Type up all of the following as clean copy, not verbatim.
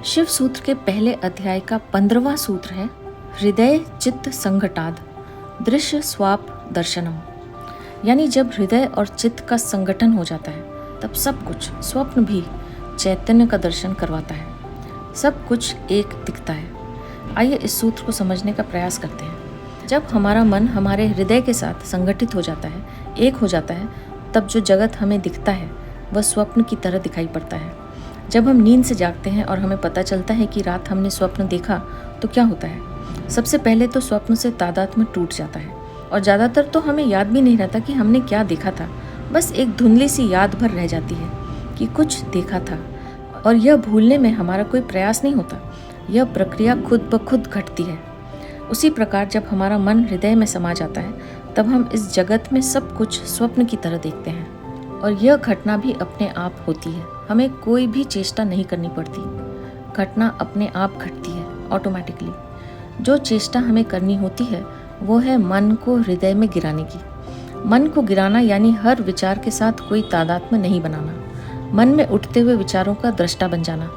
शिव सूत्र के पहले अध्याय का 15वां सूत्र है हृदय चित्त संघटाद दृश्य स्वाप दर्शनम। यानी जब हृदय और चित्त का संगठन हो जाता है तब सब कुछ, स्वप्न भी चैतन्य का दर्शन करवाता है, सब कुछ एक दिखता है। आइए इस सूत्र को समझने का प्रयास करते हैं। जब हमारा मन हमारे हृदय के साथ संगठित हो जाता है, एक हो जाता है, तब जो जगत हमें दिखता है वह स्वप्न की तरह दिखाई पड़ता है। जब हम नींद से जागते हैं और हमें पता चलता है कि रात हमने स्वप्न देखा तो क्या होता है? सबसे पहले तो स्वप्न से तादात्म्य टूट जाता है और ज़्यादातर तो हमें याद भी नहीं रहता कि हमने क्या देखा था। बस एक धुंधली सी याद भर रह जाती है कि कुछ देखा था, और यह भूलने में हमारा कोई प्रयास नहीं होता। यह प्रक्रिया खुद ब खुद घटती है। उसी प्रकार जब हमारा मन हृदय में समा जाता है तब हम इस जगत में सब कुछ स्वप्न की तरह देखते हैं, और यह घटना भी अपने आप होती है। हमें कोई भी चेष्टा नहीं करनी पड़ती, घटना अपने आप घटती है ऑटोमेटिकली। जो चेष्टा हमें करनी होती है वो है मन को हृदय में गिराने की। मन को गिराना यानी हर विचार के साथ कोई तादात्म्य नहीं बनाना, मन में उठते हुए विचारों का दृष्टा बन जाना।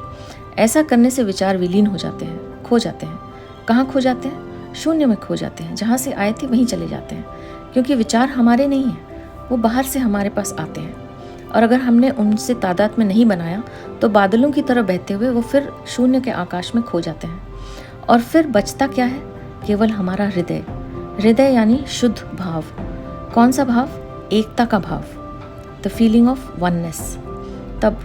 ऐसा करने से विचार विलीन हो जाते हैं, खो जाते हैं। कहाँ खो जाते हैं? शून्य में खो जाते हैं। जहाँ से आए थे वहीं चले जाते हैं, क्योंकि विचार हमारे नहीं हैं, वो बाहर से हमारे पास आते हैं। और अगर हमने उनसे तादात्म्य नहीं बनाया तो बादलों की तरह बहते हुए वो फिर शून्य के आकाश में खो जाते हैं। और फिर बचता क्या है? केवल हमारा हृदय। हृदय यानी शुद्ध भाव। कौन सा भाव? एकता का भाव, द फीलिंग ऑफ वननेस। तब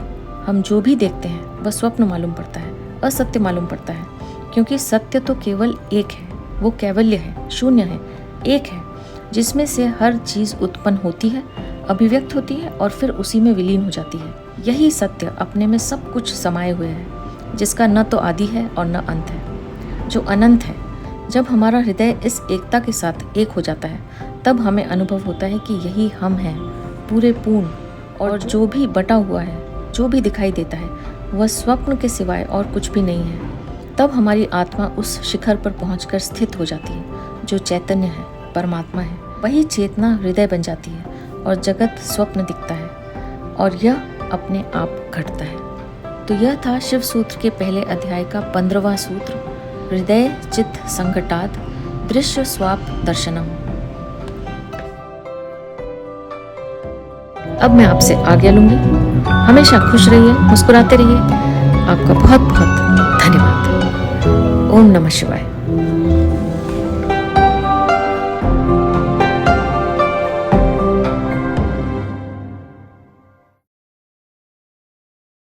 हम जो भी देखते हैं वह स्वप्न मालूम पड़ता है, असत्य मालूम पड़ता है, क्योंकि सत्य तो केवल एक है, वो कैवल्य है, शून्य है, एक है, जिसमें से हर चीज़ उत्पन्न होती है, अभिव्यक्त होती है और फिर उसी में विलीन हो जाती है। यही सत्य अपने में सब कुछ समाये हुए है, जिसका न तो आदि है और न अंत है, जो अनंत है। जब हमारा हृदय इस एकता के साथ एक हो जाता है तब हमें अनुभव होता है कि यही हम हैं, पूरे पूर्ण, और जो भी बटा हुआ है, जो भी दिखाई देता है वह स्वप्न के सिवाय और कुछ भी नहीं है। तब हमारी आत्मा उस शिखर पर पहुंचकर स्थित हो जाती है जो चैतन्य है, परमात्मा है। वही चेतना हृदय बन जाती है और जगत स्वप्न दिखता है, और यह अपने आप घटता है। तो यह था शिव सूत्र के पहले अध्याय का 15वां सूत्र, हृदय चित्त संघटाद दृश्य स्वाप दर्शनम। अब मैं आपसे आज्ञा लूंगी। हमेशा खुश रहिए, मुस्कुराते रहिए। आपका बहुत बहुत धन्यवाद। ओम नमः शिवाय।